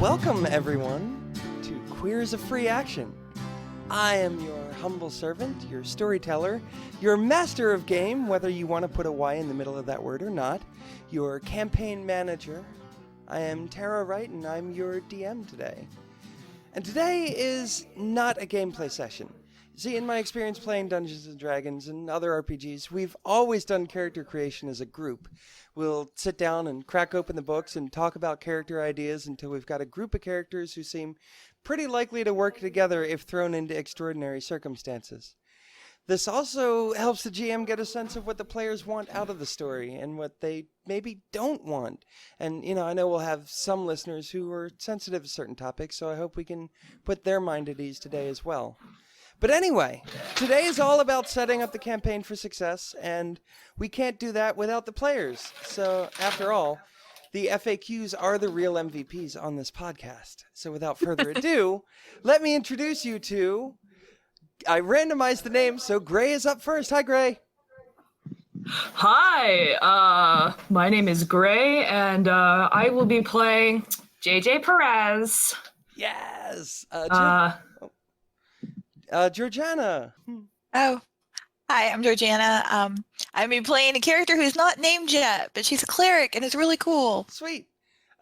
Welcome, everyone, to Queers of Free Action. I am your humble servant, your storyteller, your master of game, whether you want to put a Y in the middle of that word or not, your campaign manager. I am Tara Wright, and I'm your DM today. And today is not a gameplay session. See, in my experience playing Dungeons & Dragons and other RPGs, we've always done character creation as a group. We'll sit down and crack open the books and talk about character ideas until we've got a group of characters who seem pretty likely to work together if thrown into extraordinary circumstances. This also helps the GM get a sense of what the players want out of the story and what they maybe don't want. And, I know we'll have some listeners who are sensitive to certain topics, so I hope we can put their mind at ease today as well. But anyway, today is all about setting up the campaign for success, and we can't do that without the players. So, after all, the FAQs are the real MVPs on this podcast. So without further ado, let me introduce you to... I randomized the names, so Gray is up first. Hi, Gray. Hi, my name is Gray, and I will be playing JJ Perez. Yes. Georgeanna. Oh, hi, I'm Georgeanna. I'm be playing a character who's not named yet, but she's a cleric and it's really cool. Sweet.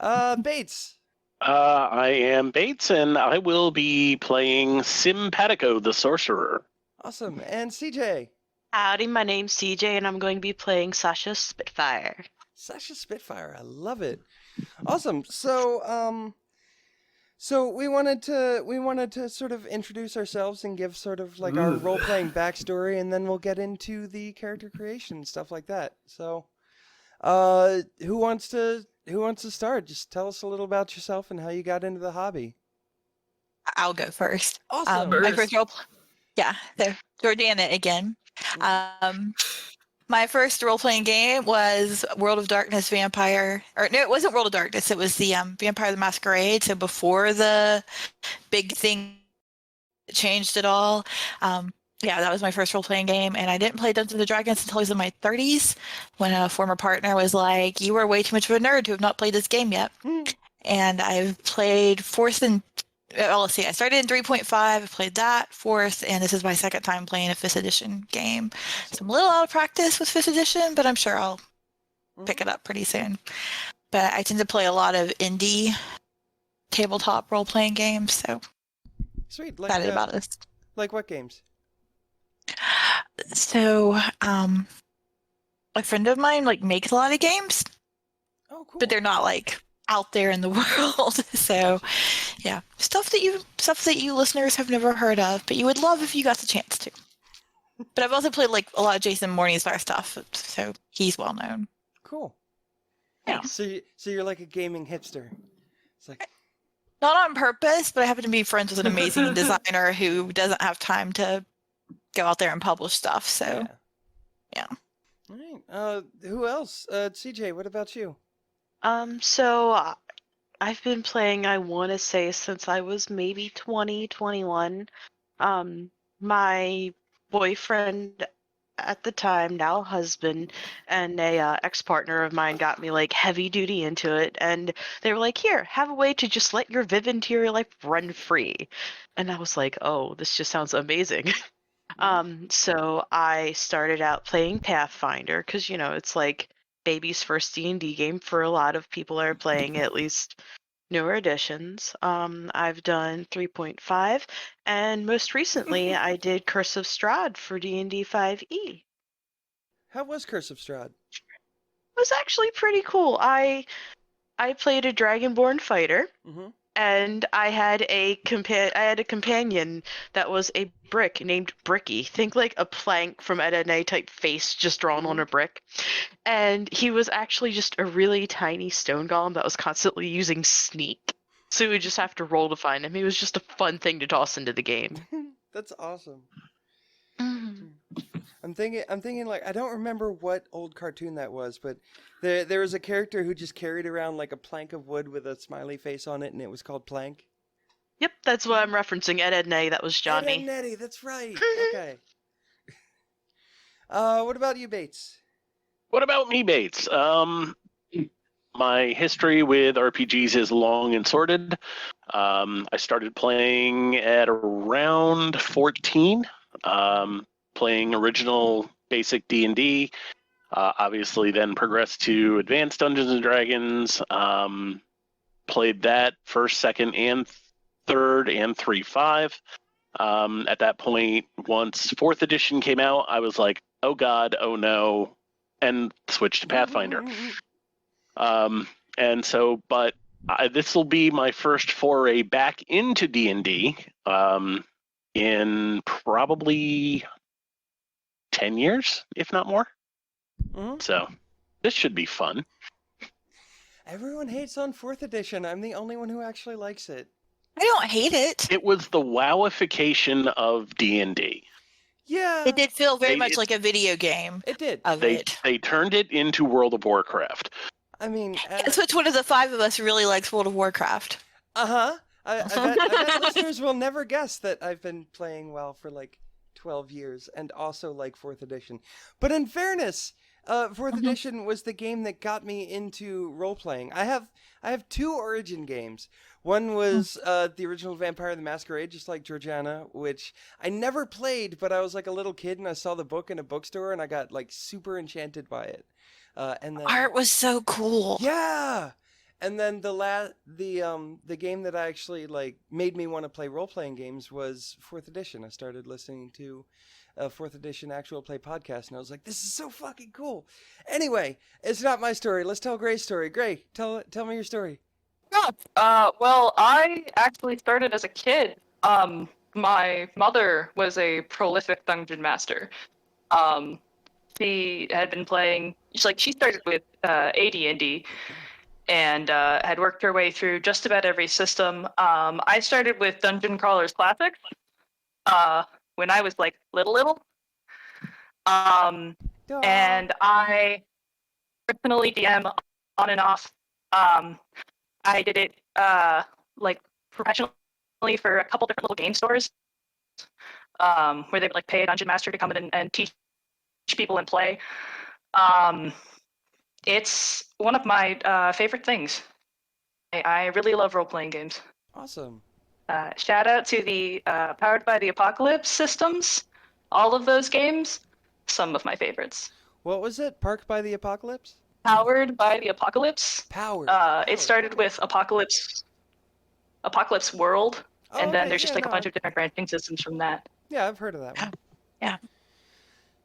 Bates. I am Bates, and I will be playing Sym Patico, the sorcerer. Awesome. And CJ. Howdy, my name's CJ, and I'm going to be playing Sasha Spitfire. Sasha Spitfire. I love it. Awesome. So we wanted to sort of introduce ourselves and give sort of like our role-playing backstory, and then we'll get into the character creation and stuff like that. So, who wants to start? Just tell us a little about yourself and how you got into the hobby. I'll go first. Awesome. My first role, so Georgeanna again. My first role-playing game was World of Darkness Vampire, or no, it wasn't World of Darkness. It was the Vampire the Masquerade. So before the big thing changed it all. That was my first role-playing game, and I didn't play Dungeons & Dragons until I was in my 30s, when a former partner was like, "You are way too much of a nerd to have not played this game yet." And I've played I started in 3.5, I played that, 4th, and this is my second time playing a 5th edition game. So I'm a little out of practice with 5th edition, but I'm sure I'll pick it up pretty soon. But I tend to play a lot of indie tabletop role-playing games, so Sweet. excited about this. Like what games? So, a friend of mine makes a lot of games. Oh, cool. But they're not out there in the world. So, yeah, stuff that you listeners have never heard of, but you would love if you got the chance to. But I've also played a lot of Jason Morningstar stuff, so he's well known. Cool. Yeah. So you're like a gaming hipster. It's like not on purpose, but I happen to be friends with an amazing designer who doesn't have time to go out there and publish stuff. So, yeah. All right. Who else? CJ, what about you? So I've been playing, I want to say, since I was maybe 20, 21. My boyfriend at the time, now husband, and a ex-partner of mine got me heavy duty into it, and they were like, "Here, have a way to just let your vivid interior life run free." And I was like, "Oh, this just sounds amazing." So I started out playing Pathfinder because, it's baby's first D&D game for a lot of people are playing, at least newer editions. I've done 3.5, and most recently I did Curse of Strahd for D&D 5e. How was Curse of Strahd? It was actually pretty cool. I played a Dragonborn fighter. Mm-hmm. And I had a companion that was a brick named Bricky. Think a plank from Ed, Edd n Eddy type face just drawn on a brick. And he was actually just a really tiny stone golem that was constantly using sneak. So we would just have to roll to find him. He was just a fun thing to toss into the game. That's awesome. I'm thinking I don't remember what old cartoon that was, but there was a character who just carried around a plank of wood with a smiley face on it, and it was called Plank. Yep, that's what I'm referencing. Ed, Edd n Eddy, that was Johnny. Ed, Edd n Eddy, that's right. Okay. What about you, Bates? What about me, Bates? my history with RPGs is long and sordid. I started playing at around 14, playing original basic D&D. Obviously, then progressed to Advanced Dungeons and Dragons. Played that first, second, and third, and 3.5. At that point, once 4th edition came out, I was like, oh god, oh no, and switched to Pathfinder. And so, but this will be my first foray back into D&D in probably 10 years, if not more. Mhm. So this should be fun. Everyone hates on 4th edition. I'm the only one who actually likes it. I don't hate it. It was the wowification of D&D. Yeah. It did feel very They- much it- like a video game It did. of They it. they turned it into World of Warcraft. I mean, Guess which one of the 5 of us really likes World of Warcraft? uh-huh. I bet listeners will never guess that I've been playing WoW for like 12 years and also like 4th edition. But in fairness, 4th edition was the game that got me into role-playing. I have 2 Origin games. One was the original Vampire the Masquerade, just like Georgeanna, which I never played, but I was like a little kid and I saw the book in a bookstore and I got like super enchanted by it. And then Art was so cool. yeah. And then the game that I actually like made me want to play role-playing games was 4th edition. I started listening to a 4th edition actual play podcast and I was like, this is so fucking cool. Anyway, it's not my story. Let's tell Gray's story. Gray, tell me your story. Well, I actually started as a kid. My mother was a prolific dungeon master. She had been playing. She started with AD&D, and had worked her way through just about every system. I started with Dungeon Crawlers Classics when I was like little. And I personally DM on and off. I did it like professionally for a couple different little game stores where they would like pay a dungeon master to come in and teach people and play. It's one of my favorite things. I really love role-playing games. Awesome. Shout out to the Powered by the Apocalypse systems. All of those games, some of my favorites. What was it? Park by the Apocalypse? Powered by the Apocalypse. Powered. It started with Apocalypse World, Oh, and then okay, there's just yeah, like a no, bunch of different branching systems from that. Yeah, I've heard of that one. Yeah.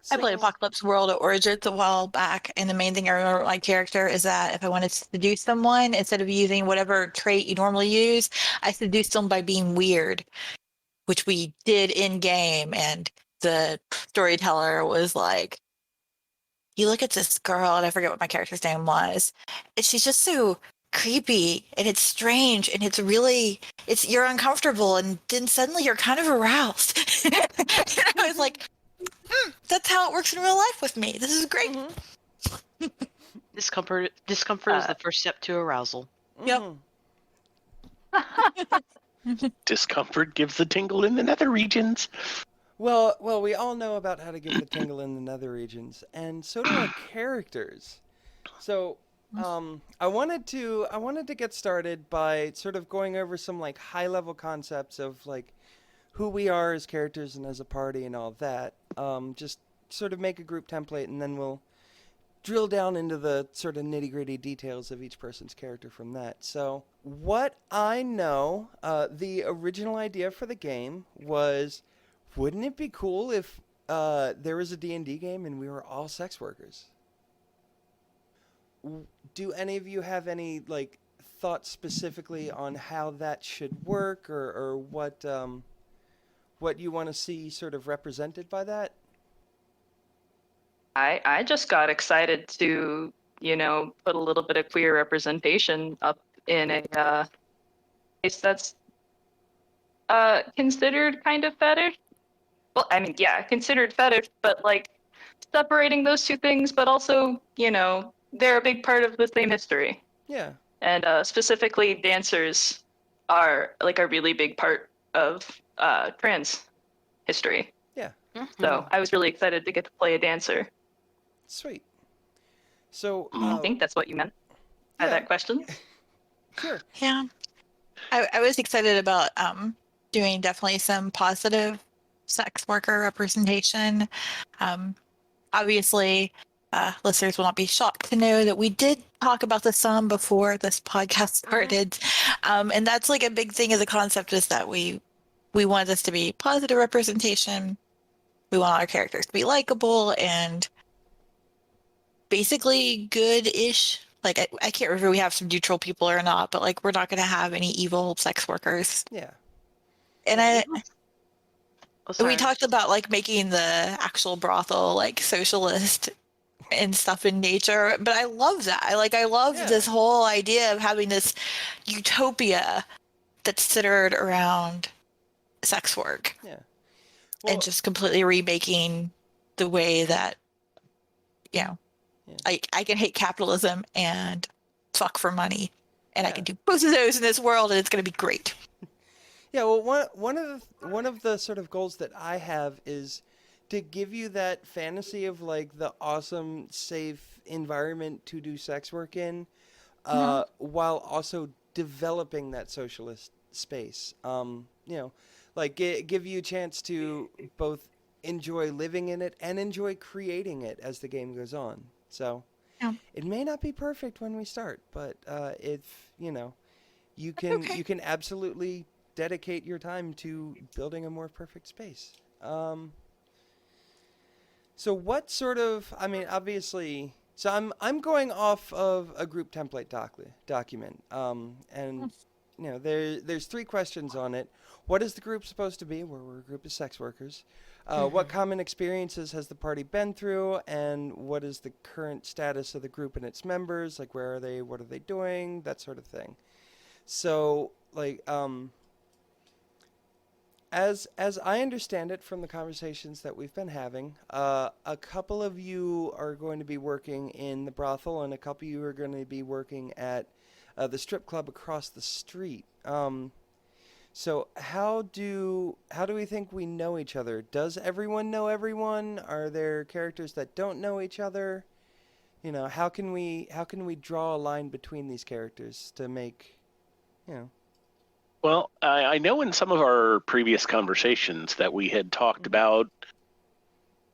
So, I played Apocalypse World at Origins a while back, and the main thing I remember with my character is that if I wanted to seduce someone, instead of using whatever trait you normally use, I seduced them by being weird, which we did in game. And the storyteller was like, "You look at this girl," and I forget what my character's name was, and she's just so creepy, and it's strange, and you're uncomfortable, and then suddenly you're kind of aroused. And I was like, that's how it works in real life with me. This is great. Mm-hmm. Discomfort is the first step to arousal. Yep. Discomfort gives the tingle in the nether regions. Well, we all know about how to give the tingle in the nether regions, and so do our characters. So, I wanted to get started by sort of going over some like high-level concepts of like who we are as characters and as a party and all that. Just sort of make a group template, and then we'll drill down into the sort of nitty-gritty details of each person's character from that. So, what I know, the original idea for the game was, wouldn't it be cool if there was a D&D game and we were all sex workers? Do any of you have any like thoughts specifically on how that should work, or what you want to see sort of represented by that? I just got excited to, put a little bit of queer representation up in a place that's considered kind of fetish. Well, I mean, yeah, considered fetish, but like separating those two things, but also, they're a big part of the same history. Yeah. And specifically, dancers are like a really big part of trans history. Yeah. So I was really excited to get to play a dancer. Sweet. So I think that's what you meant. had Yeah. that question. Sure. Yeah. I was excited about doing definitely some positive sex worker representation. Obviously, listeners will not be shocked to know that we did talk about this some before this podcast started. And that's like a big thing as a concept, is that we want this to be positive representation. We want our characters to be likable and basically good-ish. Like, I can't remember if we have some neutral people or not, but like, we're not going to have any evil sex workers. Yeah. And Oh, we sorry. talked about like making the actual brothel like socialist and stuff in nature, but I love that. I love Yeah. this whole idea of having this utopia that's centered around sex work Yeah. Well, and just completely remaking the way that, you know, Yeah. I can hate capitalism and fuck for money, and I Yeah. can do both of those in this world, and it's going to be great. yeah. Well, one of the sort of goals that I have is to give you that fantasy of like the awesome, safe environment to do sex work in, while also developing that socialist space. Like give you a chance to both enjoy living in it and enjoy creating it as the game goes on. So Yeah. it may not be perfect when we start, but if you okay. can absolutely dedicate your time to building a more perfect space. So what sort of, I mean, obviously, so I'm going off of a group template document, and there's 3 questions on it. What is the group supposed to be? We're a group of sex workers. What common experiences has the party been through, and what is the current status of the group and its members? Like, where are they? What are they doing? That sort of thing. So, like, as I understand it from the conversations that we've been having, a couple of you are going to be working in the brothel, and a couple of you are going to be working at the strip club across the street. So how do we think we know each other? Does everyone know everyone? Are there characters that don't know each other? How can we draw a line between these characters to make, Well, I know in some of our previous conversations that we had talked about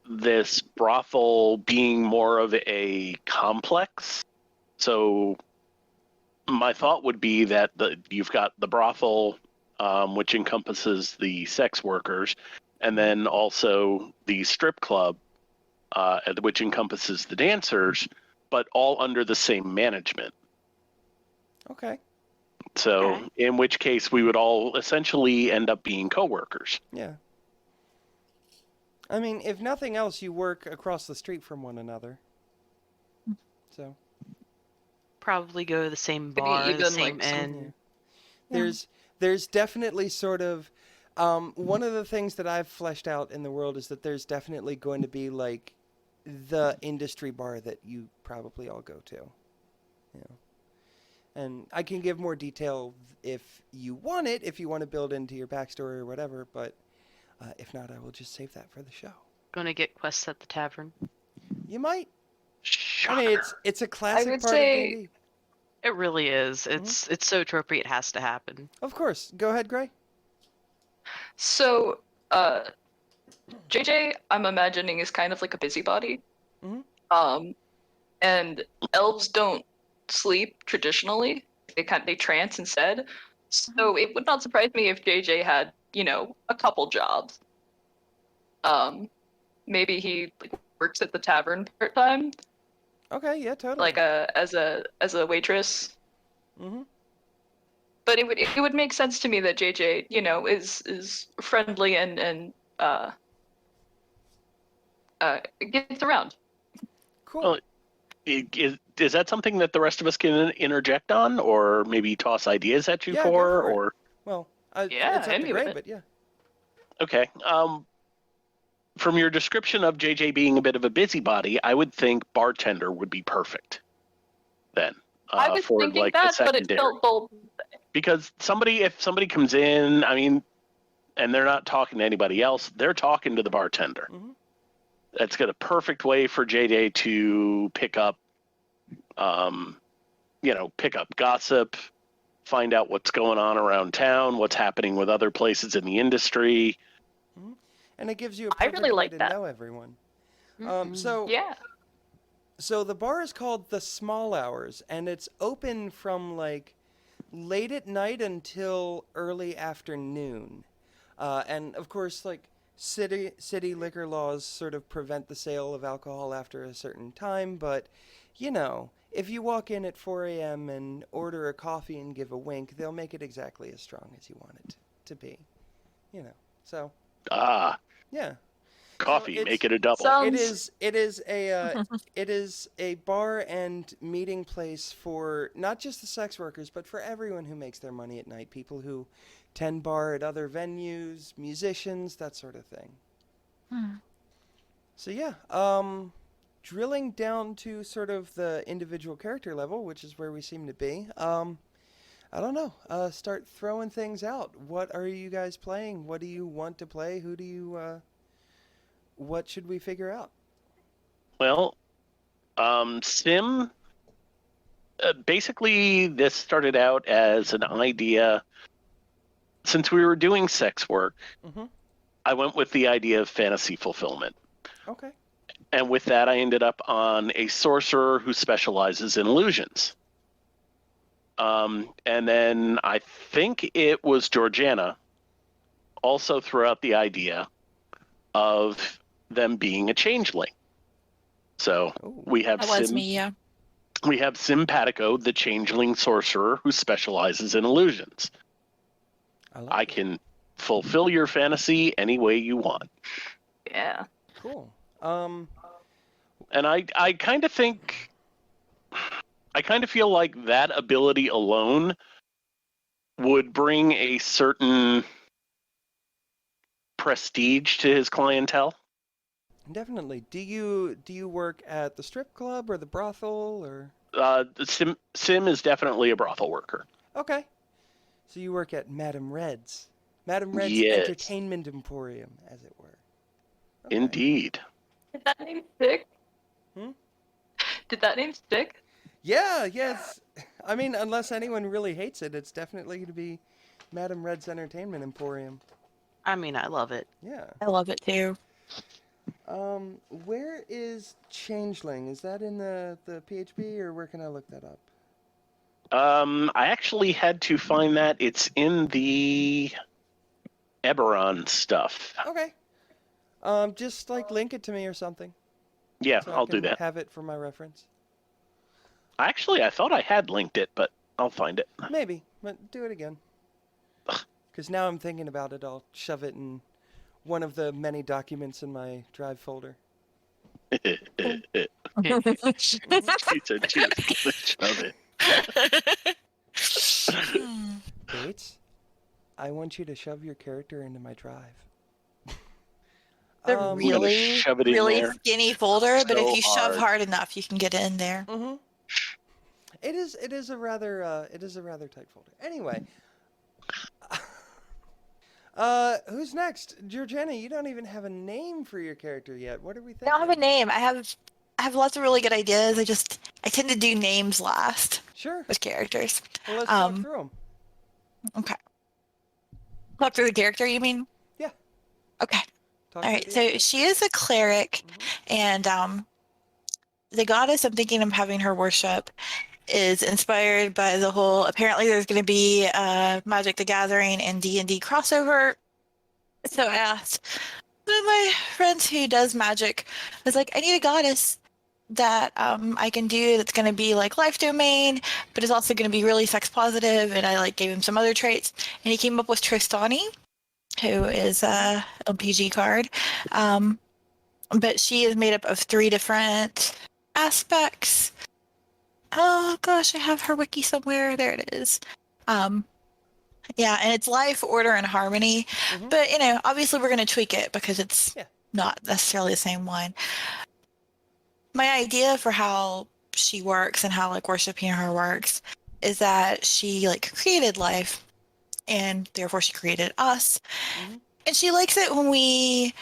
this brothel being more of a complex. So my thought would be that you've got the brothel, which encompasses the sex workers, and then also the strip club, which encompasses the dancers, but all under the same management. Okay. So Okay. in which case we would all essentially end up being coworkers. Yeah. I mean, if nothing else, you work across the street from one another. So Probably go to the same Maybe bar, the even, same like, some- inn. there's definitely sort of one of the things that I've fleshed out in the world is that there's definitely going to be like the industry bar that you probably all go to. And I can give more detail if you want it, if you want to build into your backstory or whatever, but if not, I will just save that for the show. Gonna get quests at the tavern. You might. Shocker. I mean, it's a classic would part say- of D&D. It really is. It's so tropey. It has to happen. Of course. Go ahead, Gray. So, JJ, I'm imagining, is kind of like a busybody. And elves don't sleep traditionally. They trance instead. So it would not surprise me if JJ had, a couple jobs. Maybe he works at the tavern part time, Okay, yeah, totally. like as a waitress. Mm-hmm. But it would make sense to me that JJ, is friendly and gets around. Cool. Well, is that something that the rest of us can interject on, or maybe toss ideas at you Yeah, go for, for it. or? Well, Yeah, it's up hit to me with Gray, it. but yeah. Okay. From your description of JJ being a bit of a busybody, I would think bartender would be perfect. Then, I was for thinking like the that, but it secondary, felt bold. because if somebody comes in, I mean, and they're not talking to anybody else, they're talking to the bartender. Mhm. That's got a perfect way for JJ to pick up pick up gossip, find out what's going on around town, what's happening with other places in the industry. And it gives you a I perfect really way like to that. know everyone. Yeah. So the bar is called the Small Hours, and it's open from like late at night until early afternoon. And of course, like city liquor laws sort of prevent the sale of alcohol after a certain time, but if you walk in at 4 a.m. and order a coffee and give a wink, they'll make it exactly as strong as you want it to be. So yeah. Coffee, it's- make it a double. Sounds It is a bar and meeting place for not just the sex workers, but for everyone who makes their money at night. People who tend bar at other venues, musicians, that sort of thing. So yeah, drilling down to sort of the individual character level, which is where we seem to be. I don't know. Start throwing things out. What are you guys playing? What do you want to play? Who do you? What should we figure out? Well, Sym, basically this started out as an idea. Since we were doing sex work, I went with the idea of fantasy fulfillment. Okay. And with that, I ended up on a sorcerer who specializes in illusions. And then I think it was Georgeanna also threw out the idea of them being a changeling. So we have That was me, yeah. We have Sym Patico, the changeling sorcerer who specializes in illusions. I can fulfill your fantasy any way you want. yeah. Cool. And I kind of think, I kind of feel like that ability alone would bring a certain prestige to his clientele. Definitely. Do you work at the strip club or the brothel or? Sym is definitely a brothel worker. Okay. So you work at Madame Red's. Madame Red's Yes. Entertainment Emporium, as it were. Okay. Indeed. Did that name stick? Hmm? Did that name stick? Yeah, yes. I mean, unless anyone really hates it, it's definitely going to be Madame Red's Entertainment Emporium. I mean, I love it. Yeah. I love it too. Where is Changeling? Is that in the PHP, or where can I look that up? I actually had to find that. It's in the Eberron stuff. Okay. Just like link it to me or something. Yeah, So I'll I can do that. have it for my reference. Actually, I thought I had linked it, but I'll find it. Maybe, but do it again. Because now I'm thinking about it, I'll shove it in one of the many documents in my Drive folder. These are two. Shove it. Bates, I want you to shove your character into my Drive. The I'm gonna really, shove it in really there skinny folder, but so if you shove hard. hard enough, you can get it in there. Mm-hmm. It is a rather tight folder. Anyway. Who's next? Georgiana, you don't even have a name for your character yet. What are we I thinking? don't have a name. I have lots of really good ideas. I tend to do names last Sure. with characters. Well, let's talk through them. Okay. Talk through the character, you mean? Yeah. Okay. Talk All through right. the So idea. she is a cleric, and the goddess I'm thinking of having her worship is inspired by the whole. Apparently, there's going to be Magic the Gathering and D&D crossover. So I asked one of my friends who does magic. I was like, I need a goddess that I can do that's going to be like life domain, but is also going to be really sex positive. And I gave him some other traits, and he came up with Tristani, who is a LPG card. But she is made up of 3 different aspects. Oh gosh, I have her wiki somewhere. There it is. Yeah, and it's life, order, and harmony. But obviously we're going to tweak it because it's not necessarily the same one. My idea for how she works and how worshiping her works is that she created life, and therefore she created us. And she likes it when we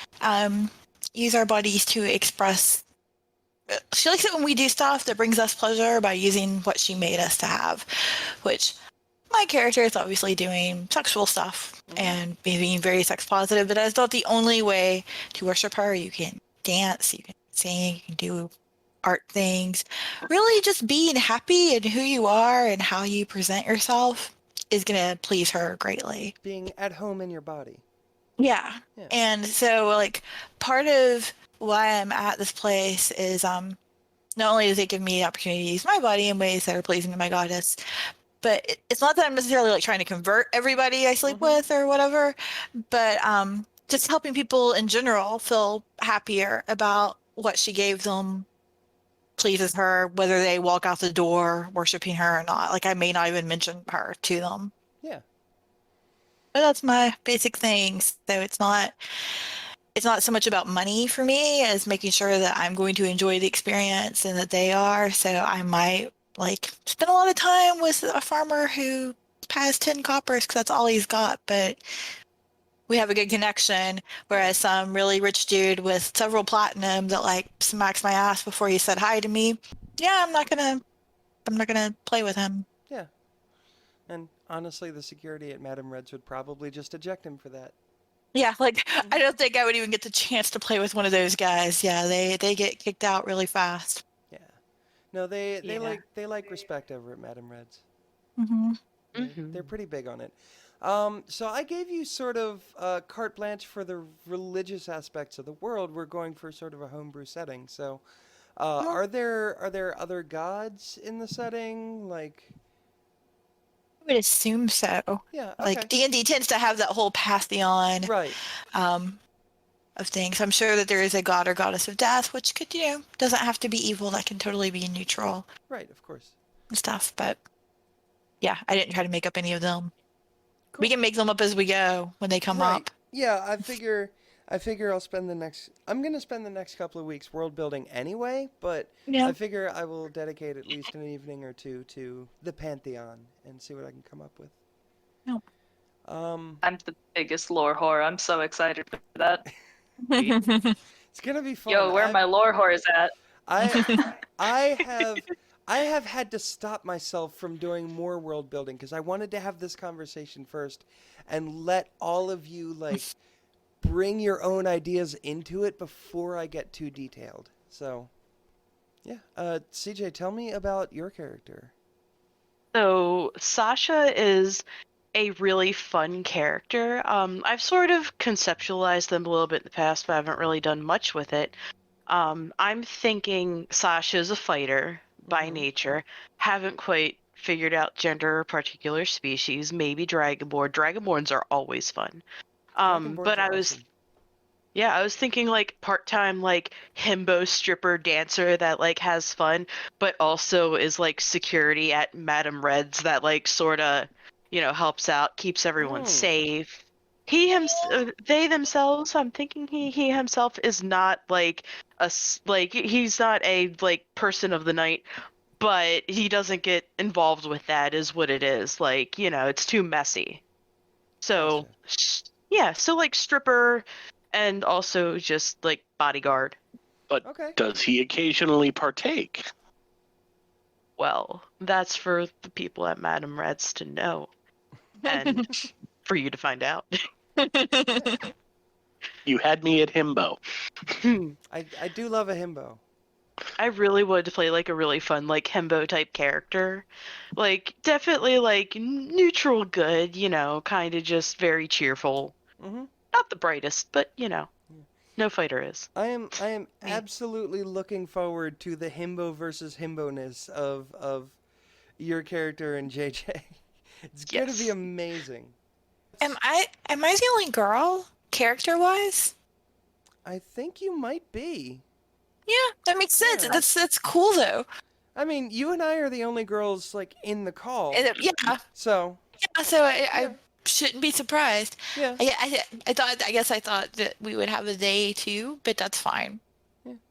use our bodies to express she likes it when we do stuff that brings us pleasure by using what she made us to have, which my character is obviously doing sexual stuff and being very sex positive, but that's not the only way to worship her. You can dance, you can sing, you can do art things. Really just being happy in who you are and how you present yourself is going to please her greatly. Being at home in your body. Yeah. Yeah. And so, like, part of why I'm at this place is not only does it give me the opportunity to use my body in ways that are pleasing to my goddess, but it's not that I'm necessarily like trying to convert everybody I sleep with or whatever, but just helping people in general feel happier about what she gave them pleases her, whether they walk out the door worshiping her or not. Like, I may not even mention her to them. Yeah. But that's my basic thing. So it's not so much about money for me as making sure that I'm going to enjoy the experience and that they are. So I might like spend a lot of time with a farmer who has 10 coppers because that's all he's got, but we have a good connection. Whereas some really rich dude with several platinum that like smacks my ass before he said hi to me. Yeah, I'm not gonna play with him. Yeah. And honestly, the security at Madame Red's would probably just eject him for that. Yeah, like I don't think I would even get the chance to play with one of those guys. Yeah, they get kicked out really fast. Yeah. No, they like respect over at Madame Red's. They're pretty big on it. So I gave you sort of carte blanche for the religious aspects of the world. We're going for sort of a homebrew setting. So are there other gods in the setting? Like, I would assume so. yeah, okay. Like D&D tends to have that whole pantheon Right. of things. I'm sure that there is a god or goddess of death, which could, doesn't have to be evil. That can totally be neutral Right, of course. and stuff. But yeah, I didn't try to make up any of them. Cool. We can make them up as we go when they come Right. up. Yeah, I figure I'm gonna spend the next couple of weeks world building anyway, but Yeah. I figure I will dedicate at least an evening or two to the Pantheon and see what I can come up with. Yep. I'm the biggest lore whore. I'm so excited for that. It's gonna be fun. Yo, where my lore whores at? I have had to stop myself from doing more world building because I wanted to have this conversation first and let all of you like bring your own ideas into it before I get too detailed. So, yeah. CJ, tell me about your character. So Sasha is a really fun character. I've sort of conceptualized them a little bit in the past, but I haven't really done much with it. I'm thinking Sasha's a fighter by nature. Haven't quite figured out gender or particular species. Maybe Dragonborn. Dragonborns are always fun. But I was thinking like part-time like himbo stripper dancer that like has fun, but also is like security at Madame Red's that like sort of, helps out, keeps everyone safe. They themselves, I'm thinking he himself is not like he's not a like person of the night, but he doesn't get involved with that is what it is. Like, it's too messy. So, yeah, so like stripper and also just like bodyguard. But does he occasionally partake? Well, that's for the people at Madame Red's to know. And for you to find out. You had me at himbo. I do love a himbo. I really wanted to play like a really fun like himbo type character. Like definitely like neutral good, kind of just very cheerful. Not the brightest, but no fighter is. I am absolutely looking forward to the himbo versus himbo-ness of your character and JJ. It's going to be amazing. Am I the only girl character-wise? I think you might be. Yeah, that makes sense. Yeah. That's cool though. I mean, you and I are the only girls like in the call. Yeah. So. Yeah. So I shouldn't be surprised. Yeah. I guess I thought that we would have a day too, but that's fine.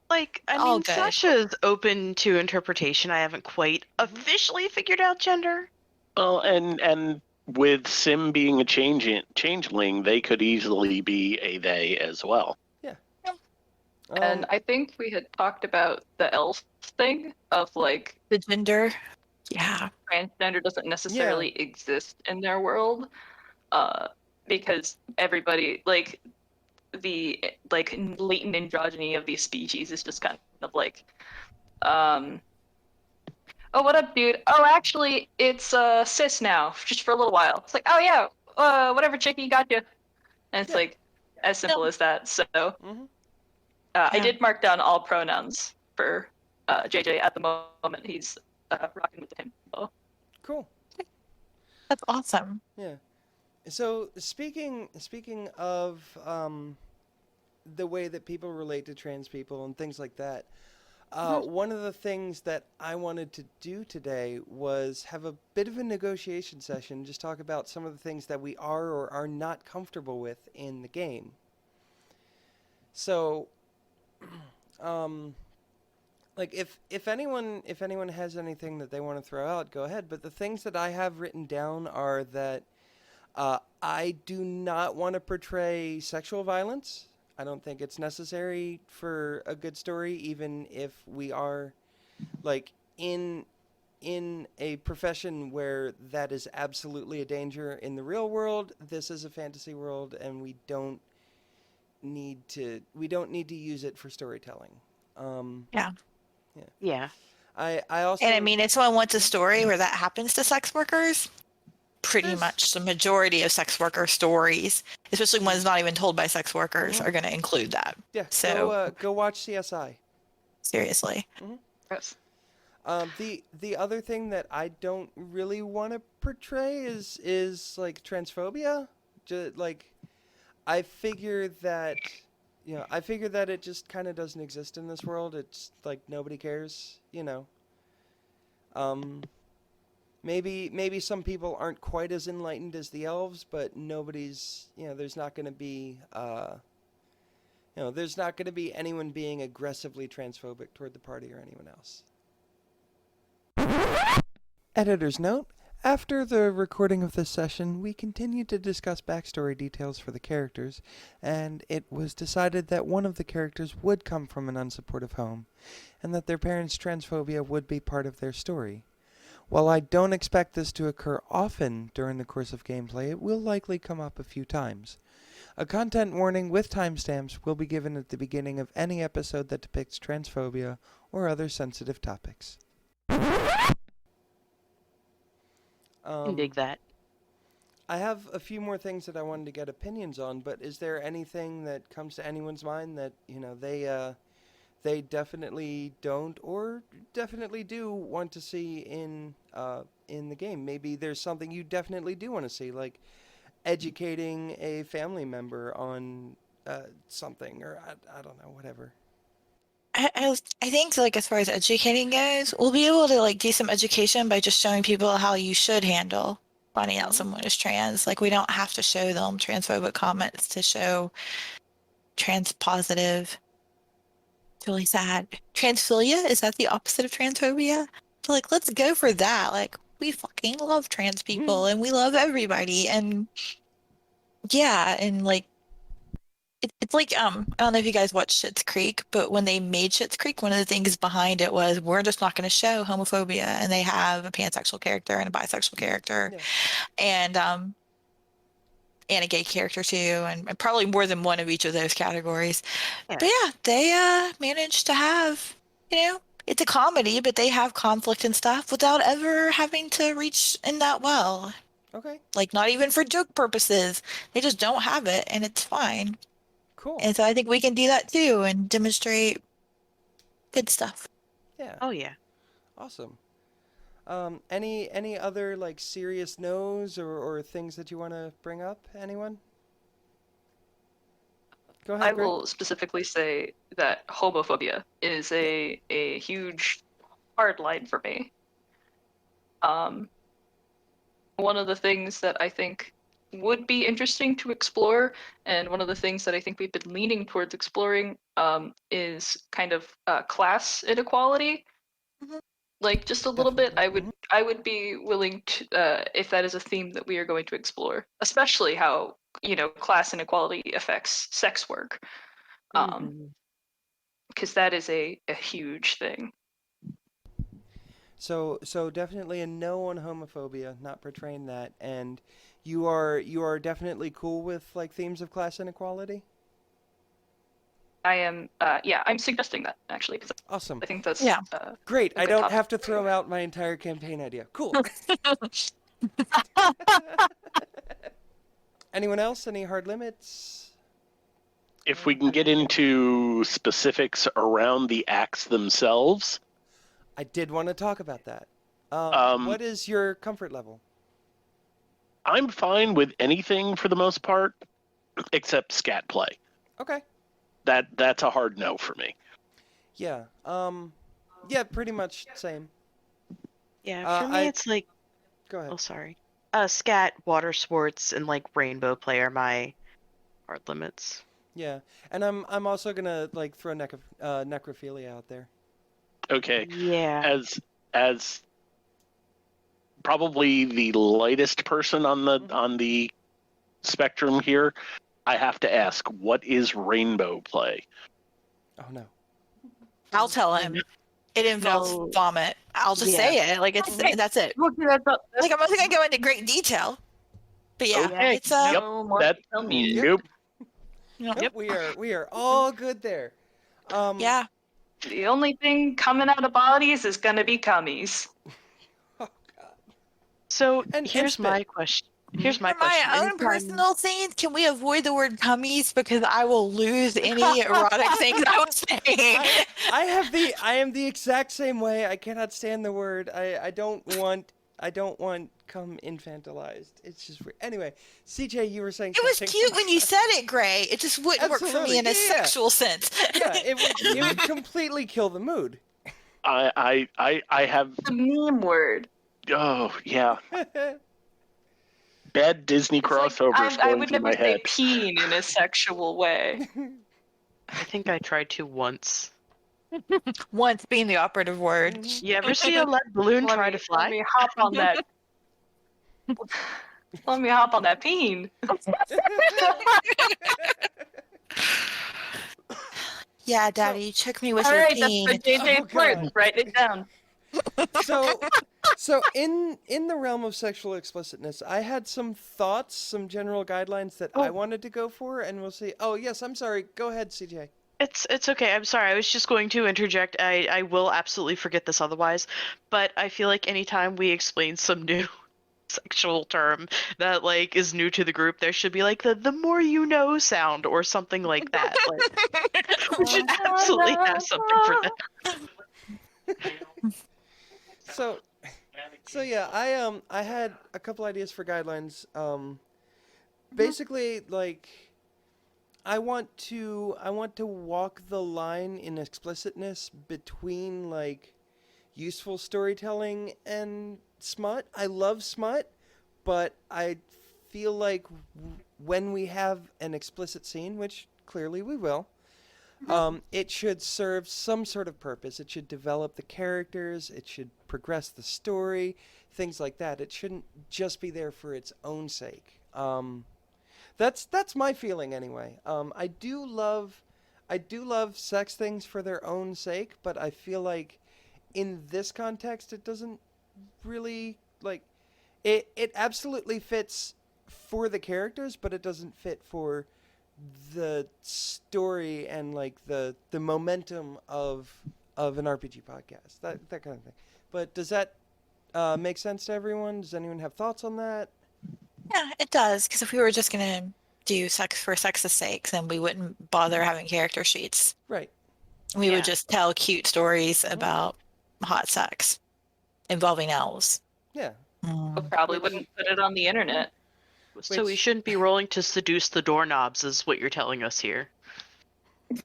Like, I mean, Sasha's open to interpretation. I haven't quite officially figured out gender. Well, and with Sym being a changeling, they could easily be a they as well. Yeah. And I think we had talked about the elf thing of like The gender. Yeah. transgender doesn't necessarily exist in their world, because everybody like the like latent androgyny of these species is just kind of like, oh, what up, dude? Oh, actually, it's cis now, just for a little while. It's like, oh yeah, whatever, chickie, got you. And it's Yeah. like as simple as that. So Mhm. I Yeah. did mark down all pronouns for JJ at the moment. He's rocking with him. So. Cool. That's awesome. Yeah. So speaking of the way that people relate to trans people and things like that, one of the things that I wanted to do today was have a bit of a negotiation session, just talk about some of the things that we are or are not comfortable with in the game. So, like if anyone has anything that they want to throw out, go ahead. But the things that I have written down are that I do not want to portray sexual violence. I don't think it's necessary for a good story, even if we are like in a profession where that is absolutely a danger in the real world. This is a fantasy world, and we don't need to use it for storytelling. Yeah. Yeah. I also And I mean, if someone wants a story where that happens to sex workers, pretty There's- much the majority of sex worker stories, especially ones not even told by sex workers, are going to include that. yeah, So go watch CSI. seriously. Yes. The other thing that I don't really want to portray is like transphobia. Like I figure that it just kind of doesn't exist in this world. It's like nobody cares, you know. Maybe some people aren't quite as enlightened as the elves, but nobody's, there's not going to be there's not going to be anyone being aggressively transphobic toward the party or anyone else. Editor's note: after the recording of this session, we continued to discuss backstory details for the characters, and it was decided that one of the characters would come from an unsupportive home, and that their parents' transphobia would be part of their story. While I don't expect this to occur often during the course of gameplay, it will likely come up a few times. A content warning with timestamps will be given at the beginning of any episode that depicts transphobia or other sensitive topics. I dig that. I have a few more things that I wanted to get opinions on, but is there anything that comes to anyone's mind that, they definitely don't or definitely do want to see in the game? Maybe there's something you definitely do want to see, like educating a family member on something, or I don't know, whatever. I think like as far as educating goes, we'll be able to like do some education by just showing people how you should handle finding out someone is trans. Like we don't have to show them transphobic comments to show trans positive. It's really sad. Transphilia, is that the opposite of transphobia? So like let's go for that. Like we fucking love trans people and we love everybody, and yeah, and like it's like I don't know if you guys watched Schitt's Creek, but when they made Schitt's Creek, one of the things behind it was we're just not going to show homophobia, and they have a pansexual character and a bisexual character, and a gay character too, and probably more than one of each of those categories. Yeah. But yeah, they managed to have, it's a comedy, but they have conflict and stuff without ever having to reach in that well. Okay, Like not even for joke purposes. They just don't have it, and it's fine. cool. And so I think we can do that too and demonstrate good stuff. Yeah, Oh yeah. awesome. Any other like serious no's or things that you want to bring up? Anyone? Go ahead, I Greg. will specifically say that homophobia is a huge hard line for me. One of the things that I think would be interesting to explore, and one of the things that I think we've been leaning towards exploring, is kind of class inequality. Mhm. Like just a little bit. Definitely. I would be willing to, if that is a theme that we are going to explore, especially how class inequality affects sex work. Mhm. because that is a huge thing. So definitely a no on homophobia, not portraying that, and you are definitely cool with like themes of class inequality. I am, I'm suggesting that actually because Awesome, I think that's Yeah. great. a I good don't topic. have to throw out my entire campaign idea. Cool. Anyone else? Any hard limits? If we can get into specifics around the acts themselves, I did want to talk about that. Um, What is your comfort level? I'm fine with anything for the most part, except scat play. Okay. That's a hard no for me. Yeah. Yeah, pretty much same. Yeah, for me it's like, Go ahead. oh sorry, scat, water sports, and like rainbow play are my hard limits. Yeah, and I'm also gonna like throw necrophilia out there. Okay. Yeah. As probably the lightest person on the spectrum here, I have to ask, what is rainbow play? Oh no. I'll tell him. It involves No. vomit. I'll just say it. Like that's it. Like I'm not gonna go into great detail. But yeah, Okay. it's Yep. No more That tell me. nope. Nope, we are all good there. yeah. The only thing coming out of bodies is gonna be cummies. Oh god. So And here's spit. my question. Here's my For my question. own Anytime- personal scenes, can we avoid the word cummies because I will lose any erotic things I was saying. I am the exact same way. I cannot stand the word. I don't want come infantilized. It's just weird. Anyway, CJ, you were saying It was something. cute when you said it, Gray. It just wouldn't work for me in a Absolutely, yeah. sexual sense. Yeah, it would completely kill the mood. I have The meme word. yeah. Bad Disney It's like, crossovers I going would through never my say head. peen in a sexual way. I think I tried to once. Once being the operative word. You ever see a lead balloon try to Let fly? me hop on that. Let me hop on that peen. Yeah, Daddy, check me with All your right, that's peen. the JJ Oh, flirt. God. Write it down. So in the realm of sexual explicitness, I had some thoughts, some general guidelines that I wanted to go for, and we'll see. Oh yes, I'm sorry. Go ahead, CJ. It's okay. I'm sorry. I was just going to interject. I will absolutely forget this otherwise, but I feel like anytime we explain some new sexual term that like is new to the group, there should be like the more you know sound or something like that. Like, we should absolutely have something for that. So yeah, I had a couple ideas for guidelines. Basically, like, I want to walk the line in explicitness between like useful storytelling and smut. I love smut, but I feel like when we have an explicit scene, which clearly we will, it should serve some sort of purpose. It should develop the characters. It should progress the story, things like that. It shouldn't just be there for its own sake. That's my feeling anyway. I do love sex things for their own sake, but I feel like in this context, it doesn't really like it. It absolutely fits for the characters, but it doesn't fit for the story and like the momentum of an RPG podcast, that kind of thing. But does that make sense to everyone? Does anyone have thoughts on that? Yeah, it does. Because if we were just gonna do sex for sex's sake, then we wouldn't bother having character sheets. Right. We would just tell cute stories about hot sex involving elves. Yeah. Probably wouldn't put it on the internet. So we Which- shouldn't be rolling to seduce the doorknobs, is what you're telling us here.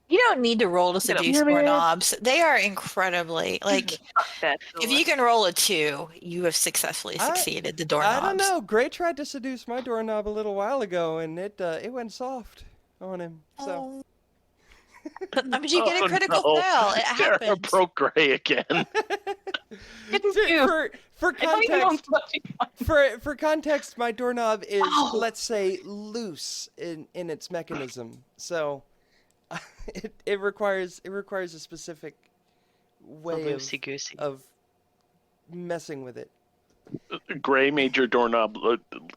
You don't need to roll to seduce Yeah, man. doorknobs. They are incredibly like. Fuck that If door. you can roll a 2, you have successfely succeeded. The doorknobs. I don't know. Gray tried to seduce my doorknob a little while ago, and it went soft on him. So. But you get a critical no. fail. It Sarah happens. broke Gray again. For I don't even know context, what to- for context, my doorknob is, Oh. let's say, loose in its mechanism. So, it requires a specific way Loosey goosey. of messing with it. Gray made your doorknob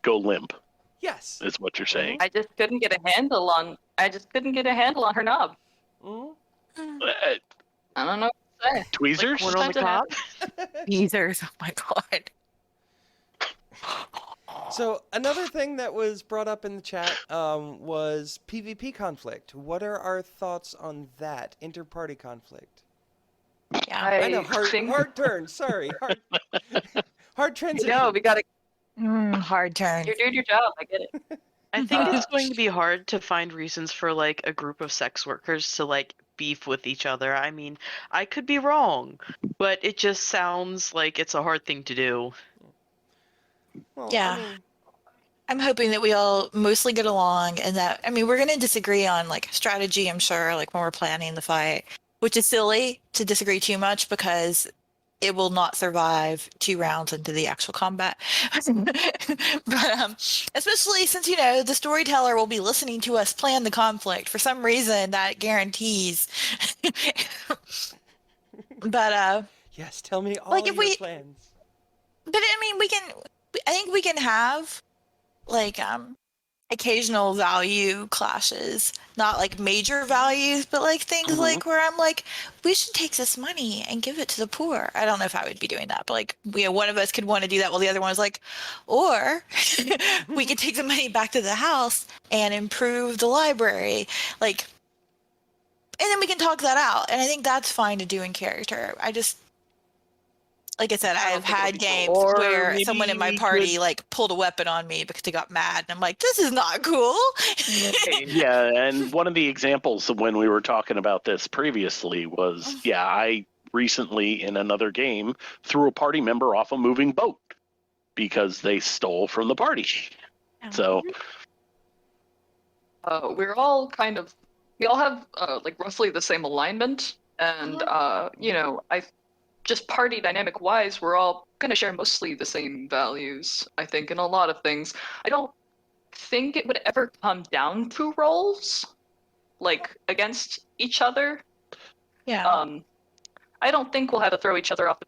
go limp. Yes. Is what you're saying. I just couldn't get a handle on her knob. Mhm. I don't know what to say. Tweezers? Corn on the cob? Teasers. Oh my god. So another thing that was brought up in the chat was PvP conflict. What are our thoughts on that inter-party conflict? Yeah. I know, think hard turn. Sorry, hard transition. no, we gotta. Hard turn. You're doing your job. I get it. I think it's going to be hard to find reasons for like a group of sex workers to like beef with each other. I mean, I could be wrong, but it just sounds like it's a hard thing to do. Well, Yeah. I mean, I'm hoping that we all mostly get along and that, I mean, we're going to disagree on like strategy, I'm sure, like when we're planning the fight, which is silly to disagree too much because it will not survive 2 rounds into the actual combat. But especially since, you know, the storyteller will be listening to us plan the conflict. For some reason, that guarantees. But yes, tell me all like if your we- plans. But I mean, I think we can have like occasional value clashes, not like major values, but like things like where I'm like, we should take this money and give it to the poor. I don't know if I would be doing that, but like one of us could want to do that while the other one is like, or we could take the money back to the house and improve the library. Like, and then we can talk that out. And I think that's fine to do in character. Like I said, I've had games Or where maybe someone in my we party could- like pulled a weapon on me because they got mad, and I'm like, this is not cool. Yeah, and one of the examples of when we were talking about this previously was, I recently in another game threw a party member off a moving boat because they stole from the party. So We're all we all have like roughly the same alignment, and you know, just party dynamic wise, we're all gonna share mostly the same values. I think in a lot of things. I don't think it would ever come down to roles, like against each other. Yeah. I don't think we'll have to throw each other off the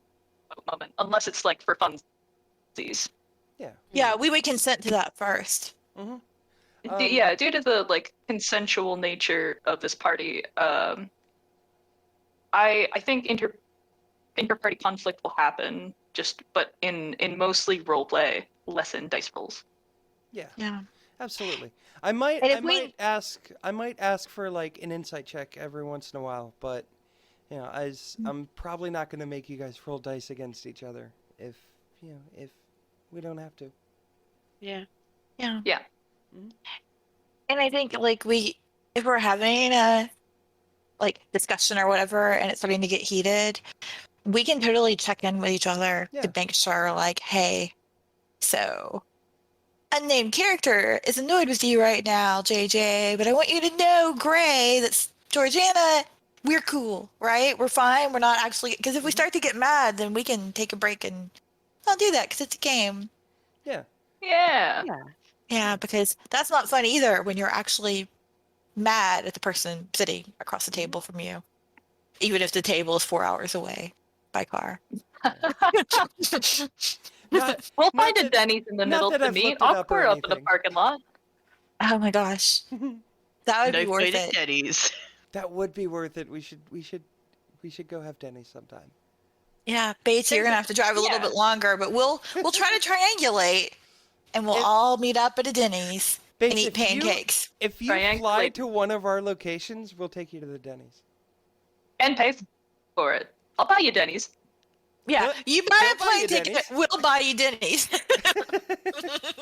boat moment unless it's like for funsies. Yeah. Yeah, we would consent to that first. Mhm. Yeah, due to the like consensual nature of this party, I think inter-party conflict will happen, but in mostly role play, less in dice rolls. Yeah. Yeah. Absolutely. I might And if we- might ask for like an insight check every once in a while, but you know, I'm probably not going to make you guys roll dice against each other if we don't have to. Yeah. Yeah. Yeah. And I think like if we're having a like discussion or whatever and it's starting to get heated, we can totally check in with each other Yeah. to make sure like, hey, so unnamed character is annoyed with you right now, JJ, but I want you to know, Gray, that's Georgeanna, we're cool, right? We're fine. We're not actually, because if we start to get mad, then we can take a break and not do that because it's a game. Yeah. Yeah. Yeah, because that's not fun either when you're actually mad at the person sitting across the table from you, even if the table is 4 hours away by car. Not, We'll not find a that- Denny's in the not middle that to I've meet. looked it I'll up or square up in the anything. parking lot. Oh my gosh, that would be Knife worth fight at it. Denny's. That would be worth it. We should go have Denny's sometime. Yeah, Bates, you're gonna have to drive a little bit longer, but we'll try to triangulate, and we'll If- all meet up at a Denny's Bates, and eat if you- pancakes. If you fly Triangulate. to one of our locations, we'll take you to the Denny's. And pay for it. I'll buy you Denny's. Yeah, He'll- you buy he'll a buy plane you ticket, Denny's. we'll buy you Denny's.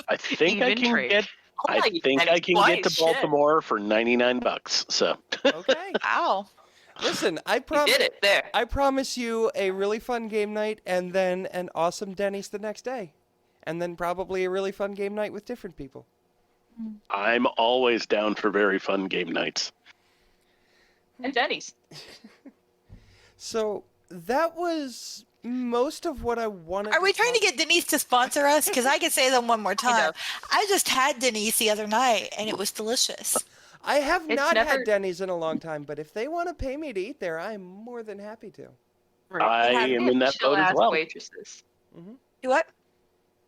I think I Even can trade. get I'll buy you Denny's get to twice, shit. Baltimore for $99. So Okay. Wow. Listen, I You promise. did it there. I promise you a really fun game night, and then an awesome Denny's the next day, and then probably a really fun game night with different people. I'm always down for very fun game nights. And Denny's. So that was most of what I wanted. Are we trying to get Denise to sponsor us? Because I could say them one more I know. time. I just had Denise the other night, and it was delicious. I have It's not never- had Denny's in a long time, but if they want to pay me to eat there, I'm more than happy to. I They have am in that boat as chill-ass well. waitresses. You what?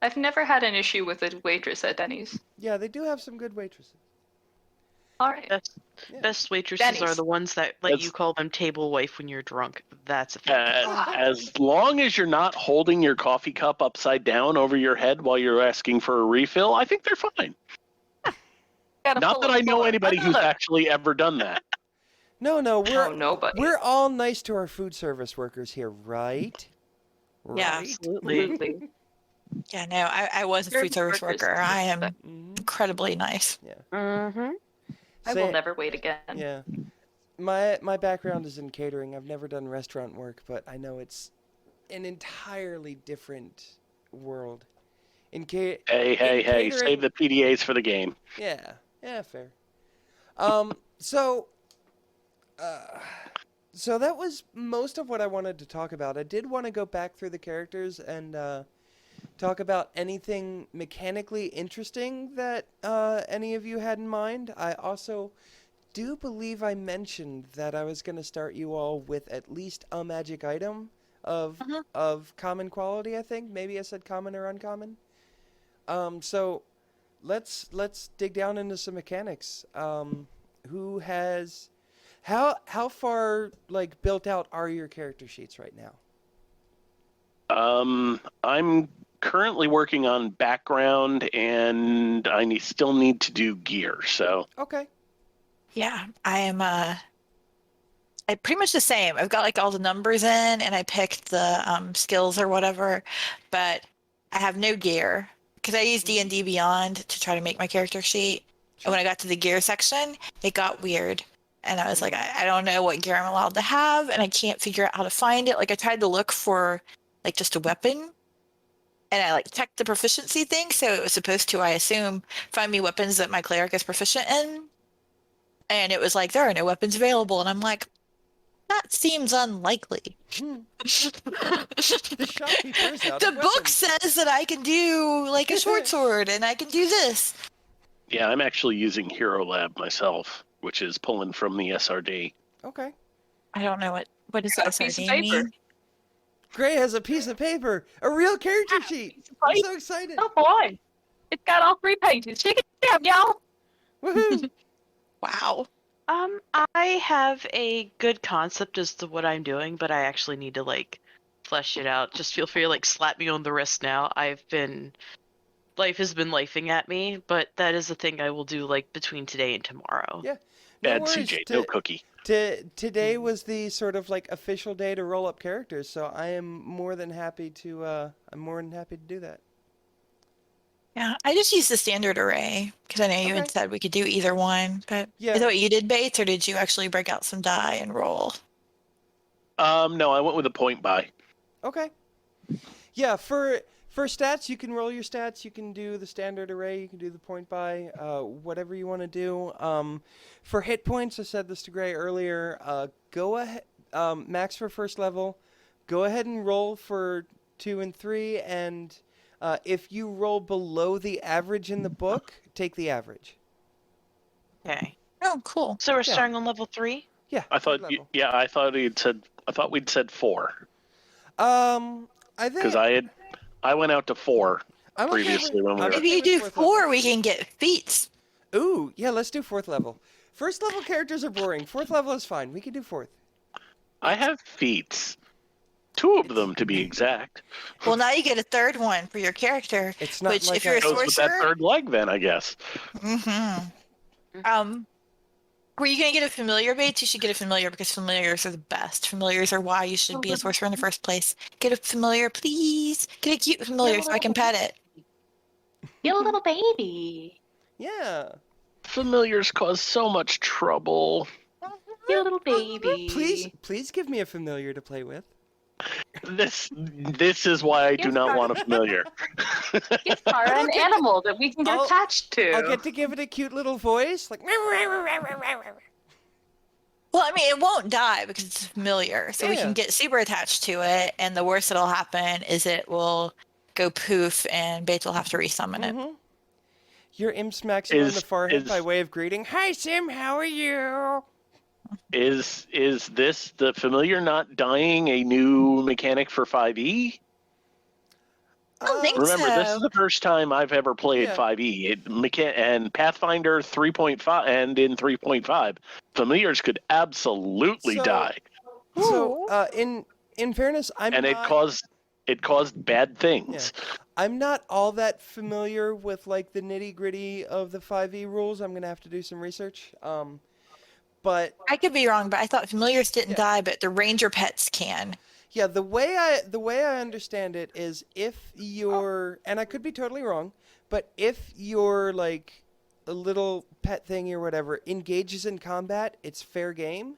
I've never had an issue with a waitress at Denny's. Yeah, they do have some good waitresses. All right. Yeah. Best waitresses are Denny's. the ones that let you That's- call them table wife when you're drunk. That's a thing. As long as you're not holding your coffee cup upside down over your head while you're asking for a refill, I think they're fine. Gotta Not pull that a I know pull. anybody who's Another. actually ever done that. No, Oh, nobody. we're all nice to our food service workers here, right? Yeah. Right? Absolutely. Yeah, no, I was a Your food service workers worker. I am Mhm. incredibly nice. Mm-hmm. I will never wait again. Yeah. My background is in catering. I've never done restaurant work, but I know it's an entirely different world. Hey, catering- save the PDAs for the game. Yeah, fair. So that was most of what I wanted to talk about. I did want to go back through the characters and talk about anything mechanically interesting that any of you had in mind. I also do believe I mentioned that I was going to start you all with at least a magic item of common quality, I think. Maybe I said common or uncommon. So let's dig down into some mechanics. Who has how far like built out are your character sheets right now? I'm currently working on background, and I still need to do gear. So Okay. Yeah, I am pretty much the same. I've got like all the numbers in and I picked the skills or whatever, but I have no gear because I use D&D Beyond to try to make my character sheet. And when I got to the gear section, it got weird. And I was like, I don't know what gear I'm allowed to have, and I can't figure out how to find it. Like I tried to look for like just a weapon, and I like checked the proficiency thing, so it was supposed to, I assume, find me weapons that my cleric is proficient in. And it was like, there are no weapons available, and I'm like, that seems unlikely. The shopkeeper is out The of book weapons. says that I can do like a short sword, and I can do this. yeah, I'm actually using Hero Lab myself, which is pulling from the SRD. Okay. I don't know what does Got a that piece of SRD paper. mean? Gray has a piece of paper, a real character sheet. I'm paper. so excited. Oh boy. It's got all 3 pages. Check it out, y'all. Woohoo! Wow. I have a good concept as to what I'm doing, but I actually need to like flesh it out. Just feel free to like slap me on the wrist now. Life has been lifing at me, but that is a thing I will do like between today and tomorrow. Yeah. Bad worries. CJ, no cookie. Today was the sort of like official day to roll up characters, so I am more than happy to do that. Yeah, I just used the standard array because I know you had Okay. said we could do either one. But Yeah. is that what you did, Bates, or did you actually break out some die and roll? No, I went with a point buy. Okay. Yeah, for stats, you can roll your stats. You can do the standard array. You can do the point buy. Whatever you want to do. For hit points, I said this to Gray earlier. Go ahead. Max for first level. Go ahead and roll for 2 and 3, and if you roll below the average in the book, take the average. Okay. Oh, cool. So we're Yeah. starting on level 3? Yeah. I thought, third level. I thought we'd said 4 I think because I went out to 4 I'm okay previously with- when we I'm were. If okay you with do fourth 4, level. we can get feats. Ooh, yeah, let's do 4th level. First level characters are boring. 4th level is fine. We can do 4th. I have feats, 2 of them to be exact. Well, now you get a third one for your character. It's not Which, like if you're a Goes with that sorcerer, third leg, then I guess. Were you going to get a familiar, Bates? You should get a familiar because familiars are the best. Familiars are why you should be a sorcerer in the first place. Get a familiar, please. Get a cute familiar so I can pet it. You're a little baby. Yeah. Familiars cause so much trouble. You're a little baby. Please give me a familiar to play with. This is why I do Yes, not Tara. want a familiar. Yes, Tara, an animal that we can get I'll- attached to. I'll get to give it a cute little voice, like. Well, I mean, it won't die because it's familiar. So we Yeah. can get super attached to it. And the worst that'll happen is it will go poof and Bates will have to resummon it. Mhm. Your imp smacks you on the forehead is- by way of greeting. Hi, Sym. How are you? Is this the familiar not dying a new mechanic for 5e? I don't think Remember, this is so. the first time I've ever played Yeah. 5e. And Pathfinder 3.5 and in 3.5, familiars could absolutely So- die, So, in fairness, and it caused bad things. I'm not all that familiar with like the nitty gritty of the 5e rules. I'm gonna have to do some research. But I could be wrong, but I thought familiars didn't Yeah. die, but the ranger pets can. yeah, the way I understand it is if you're, and I could be totally wrong, but if your like a little pet thingy or whatever engages in combat, it's fair game.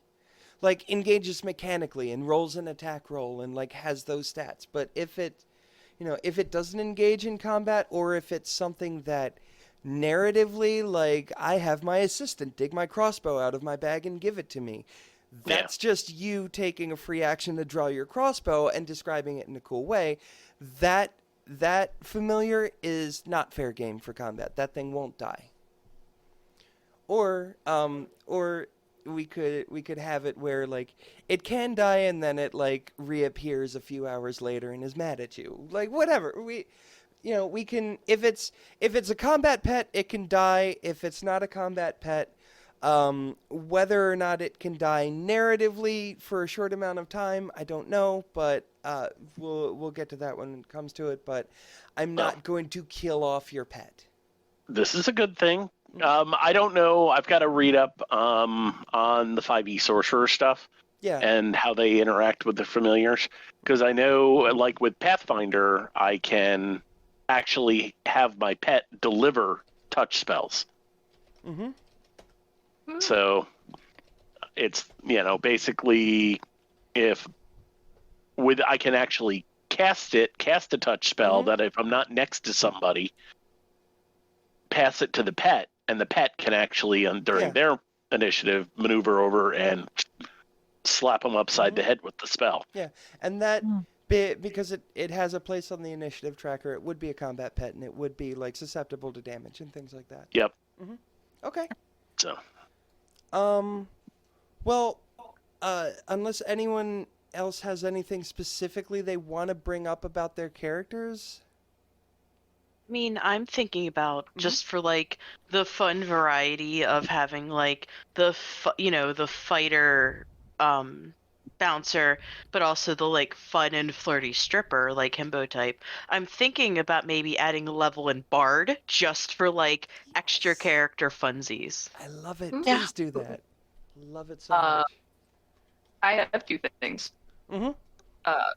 Like engages mechanically and rolls an attack roll and like has those stats. But if it doesn't engage in combat, or if it's something that narratively, like I have my assistant dig my crossbow out of my bag and give it to me, that's just you taking a free action to draw your crossbow and describing it in a cool way. That familiar is not fair game for combat. That thing won't die. Or we could have it where like it can die and then it like reappears a few hours later and is mad at you. Like whatever. We can, if it's a combat pet, it can die. If it's not a combat pet, whether or not it can die narratively for a short amount of time, I don't know, but we'll get to that when it comes to it. But I'm not going to kill off your pet. This is a good thing. I don't know. I've got to read up on the 5e sorcerer stuff Yeah. and how they interact with the familiars, because I know, like with Pathfinder, I can actually have my pet deliver touch spells. Mm-hmm. So it's, basically I can actually cast a touch spell that if I'm not next to somebody, pass it to the pet, and the pet can actually, during their initiative, maneuver over and slap them upside the head with the spell. Yeah, and that because it has a place on the initiative tracker, it would be a combat pet, and it would be like susceptible to damage and things like that. Yep. Mm-hmm. Okay. So. Well, unless anyone else has anything specifically they want to bring up about their characters. I mean, I'm thinking about just for like the fun variety of having like the fighter bouncer, but also the like fun and flirty stripper like himbo type. I'm thinking about maybe adding a level in bard just for like extra character funsies. I love it. Yeah. Please do that. Love it so much. I have two things. Mm-hmm.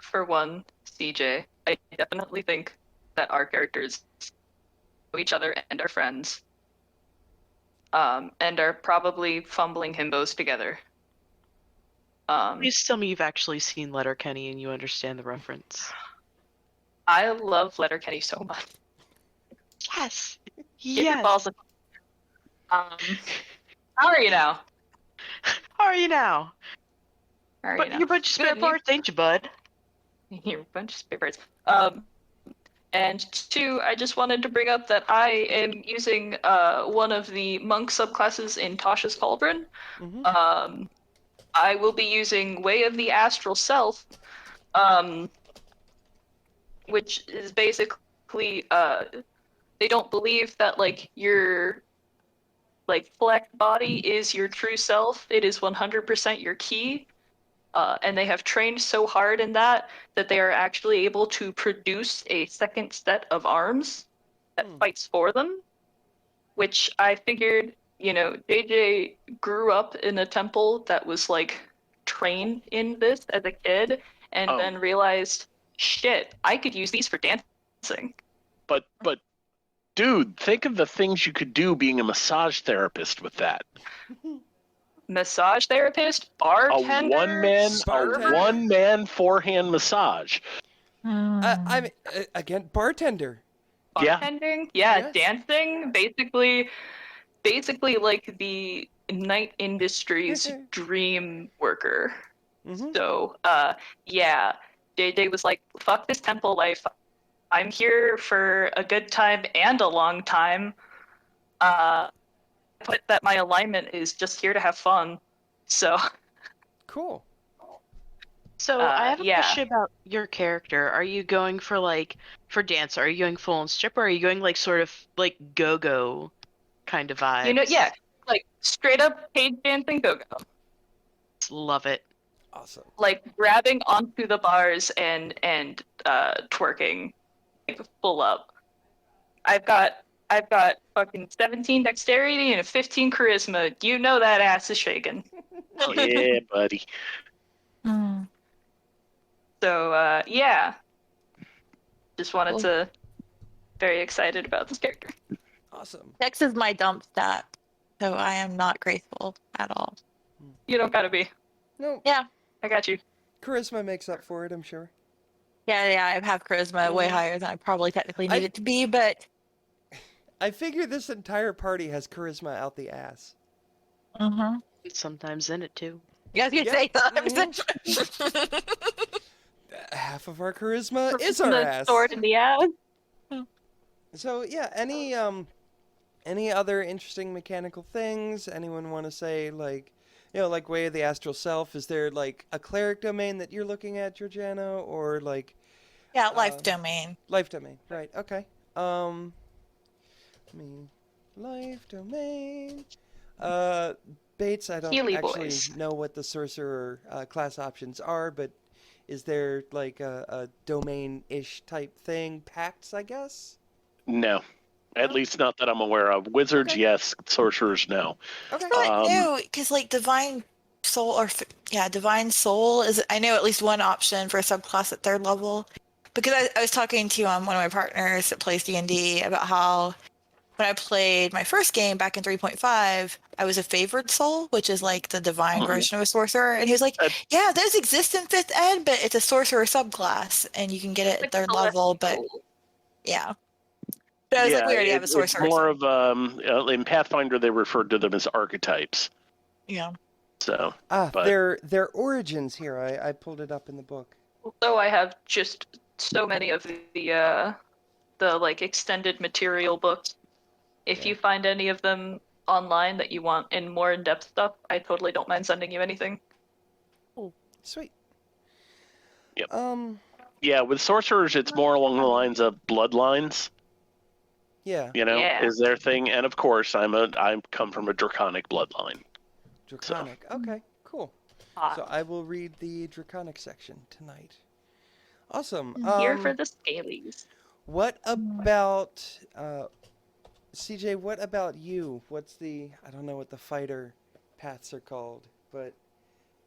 For one, CJ, I definitely think that our characters know each other and are friends, and are probably fumbling himbos together. Please tell me you've actually seen Letterkenny and you understand the reference. I love Letterkenny so much. Yes. Get your balls in- How are you now? How are you now? How are But you now? you're a bunch of spare Good, parts, ain't you, bud? You're a bunch of spare parts. And two, I just wanted to bring up that I am using one of the monk subclasses in Tasha's Cauldron. Mm-hmm. I will be using Way of the Astral Self, which is basically they don't believe that like your like fleck body is your true self. It is 100% your key. And they have trained so hard in that they are actually able to produce a second set of arms that fights for them, which I figured, JJ grew up in a temple that was like trained in this as a kid, and then realized, shit, I could use these for dancing. But dude, think of the things you could do being a massage therapist with that. Massage therapist, bartender, A one-man forehand massage. I mean, again, bartender. bartending, Yes. dancing, basically like the night industry's dream worker. Mm-hmm. So, JJ was like, fuck this temple life. I'm here for a good time and a long time. But that my alignment is just here to have fun. So Cool. So I have a yeah. question about your character. Are you going for dance? Are you going full on strip, or are you going like sort of like go-go kind of vibes? Yeah, like straight up page dancing go-go. Love it. Awesome. Like grabbing onto the bars and twerking, like full up. I've got fucking 17 dexterity and a 15 charisma. You know that ass is shaking. Yeah, buddy. Mm. So yeah, just wanted Cool. to. Very excited about this character. Awesome. Dex is my dump stat, so I am not graceful at all. You don't gotta be. No. Yeah. I got you. Charisma makes up for it, I'm sure. Yeah, I have charisma way higher than I probably technically need it to be, but... I figure this entire party has charisma out the ass. Mm-hmm. Sometimes in it too. Yeah, I was gonna say that. Half of our charisma is our the ass. sword in the ass. So yeah, any other interesting mechanical things? Anyone want to say, like, like Way of the Astral Self? Is there like a cleric domain that you're looking at, Georgeanna, or like? Yeah, life domain. Life domain, right? Okay. Life domain. Bates, I don't Healy actually boys. know what the sorcerer class options are, but is there like a domain-ish type thing? Pacts, I guess. No, at least not that I'm aware of. Wizards, Okay. yes. Sorcerers, no. Okay. It's not new, because like Divine Soul, Divine Soul is, I know, at least one option for a subclass at 3rd level. Because I was talking to one of my partners that plays D&D about how when I played my first game back in 3.5, I was a favored soul, which is like the divine version of a sorcerer. And he was like, yeah, those exist in 5th ed, but it's a sorcerer subclass, and you can get it at 3rd level, but yeah. But I was like, we already have a sorcerer. It's more of, in Pathfinder, they referred to them as archetypes. Yeah. So. Their origins here. I pulled it up in the book. So I have just so many of the like extended material books. If you find any of them online that you want in more in-depth stuff, I totally don't mind sending you anything. Oh, sweet. Yep. Yeah, with sorcerers, it's more along the lines of bloodlines. Yeah. Is their thing, and of course, I come from a draconic bloodline. Draconic. So. Okay, cool. So I will read the draconic section tonight. Awesome. Here for the scalies. What about CJ? What about you? What's I don't know what the fighter paths are called, but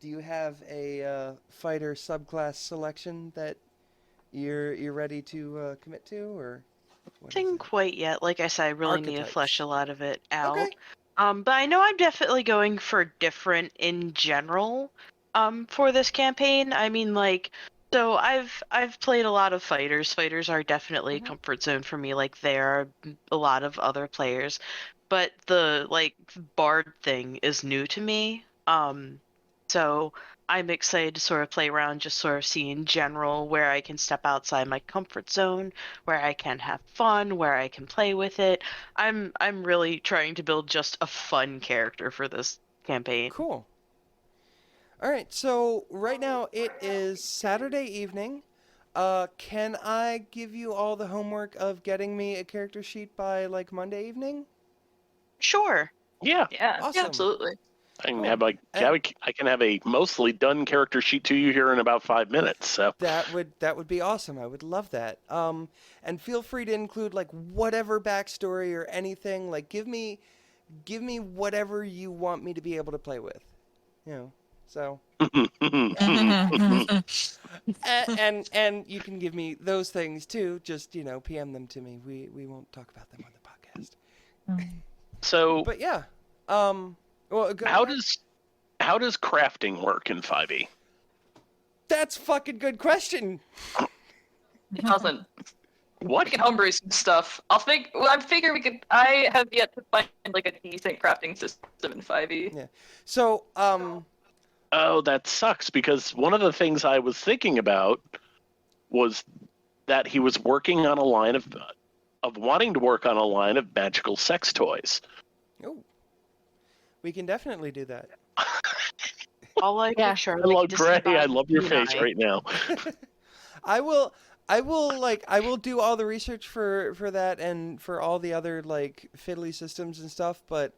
do you have a fighter subclass selection that you're ready to commit to, or? Nothing quite yet. Like I said, I really need to flesh a lot of it out. Okay. But I know I'm definitely going for different in general. For this campaign, I mean, like, so I've played a lot of fighters. Fighters are definitely a comfort zone for me. Like, there are a lot of other players, but the like bard thing is new to me. So I'm excited to sort of play around, just sort of see in general where I can step outside my comfort zone, where I can have fun, where I can play with it. I'm really trying to build just a fun character for this campaign. Cool. All right, so right now it is Saturday evening. Can I give you all the homework of getting me a character sheet by like Monday evening? Sure. Yeah. Yeah, Awesome. absolutely. I can have a mostly done character sheet to you here in about 5 minutes. So that would be awesome. I would love that. And feel free to include like whatever backstory or anything. Like give me whatever you want me to be able to play with. So. and you can give me those things too. Just PM them to me. We won't talk about them on the podcast. So. But yeah. Well, how does crafting work in 5e? That's a fucking good question. It doesn't. What? We can homebrew some stuff. I'm figuring we could. I have yet to find like a decent crafting system in 5e. Yeah. So Oh, that sucks, because one of the things I was thinking about was that he was working on a line of wanting to work on a line of magical sex toys. Oh, we can definitely do that. All I Yeah. picture. I love Gray. I love your face right now. I will do all the research for that and for all the other like fiddly systems and stuff, but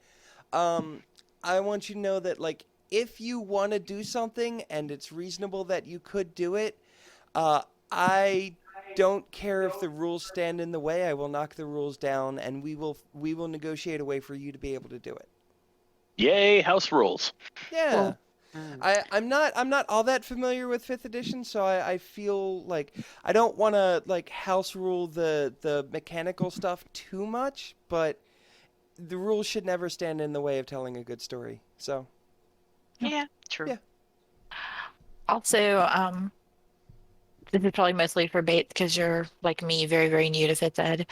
I want you to know that like if you want to do something and it's reasonable that you could do it, I don't care if the rules stand in the way. I will knock the rules down and we will negotiate a way for you to be able to do it. Yay, house rules. Yeah. Cool. I'm not all that familiar with 5th edition, so I feel like I don't want to like house rule the mechanical stuff too much, but the rules should never stand in the way of telling a good story. So Yeah, true. Yeah. Also, this is probably mostly for Bates because you're like me, very, very new to 5th ed.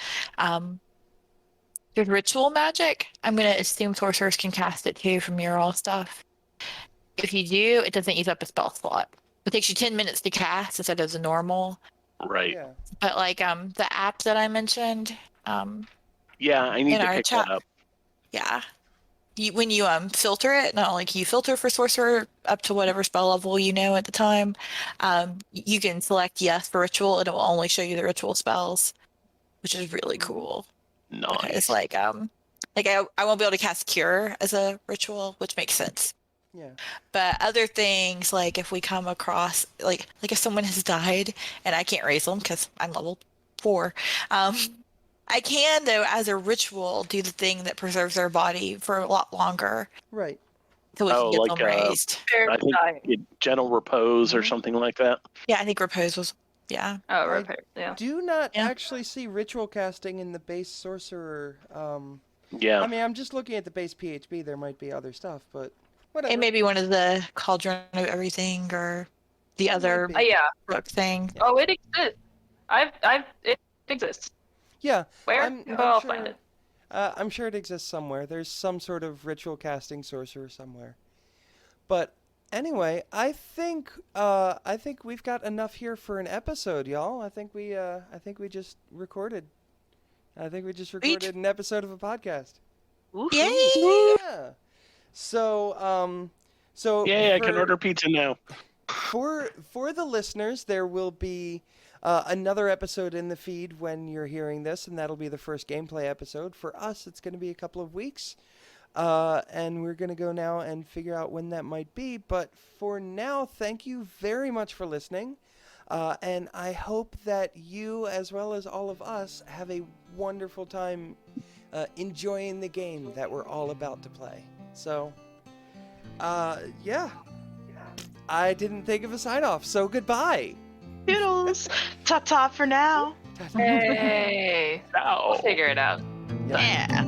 There's ritual magic. I'm going to assume sorcerers can cast it too from mural stuff. If you do, it doesn't use up a spell slot. It takes you 10 minutes to cast instead of the normal. Right. yeah. But like the app that I mentioned, Yeah, I need in to our pick chat, that up. yeah. When you filter it, not only can you filter for sorcerer up to whatever spell level you know at the time, you can select yes for ritual and it will only show you the ritual spells, which is really cool. Nice. It's like I won't be able to cast cure as a ritual, which makes sense. Yeah. But other things, like if we come across, like if someone has died and I can't raise them because I'm level 4, I can, though, as a ritual, do the thing that preserves their body for a lot longer Right. so we can get them raised. I think gentle repose or something like that. Yeah, I think repose was, yeah. Oh, I repair. Yeah. do not Yeah. actually see ritual casting in the base sorcerer. Yeah. I mean, I'm just looking at the base PHB. There might be other stuff, but whatever. It may be one of the Cauldron of Everything or the other be. Yeah. book thing. Oh, it exists. It exists. Yeah. Where? I'm I'll sure, find it. I'm sure it exists somewhere. There's some sort of ritual casting sorcerer somewhere. But anyway, I think we've got enough here for an episode, y'all. I think we just recorded. I think we just recorded an episode of a podcast. Yay! Yeah. So Yay, I can order pizza now. For the listeners, there will be another episode in the feed when you're hearing this, and that'll be the first gameplay episode. For us, it's going to be a couple of weeks, and we're going to go now and figure out when that might be. But for now, thank you very much for listening, and I hope that you, as well as all of us, have a wonderful time enjoying the game that we're all about to play. So, yeah. I didn't think of a sign-off, so goodbye. Toodles. Ta-ta for now. Hey. Ow. We'll figure it out. Yeah.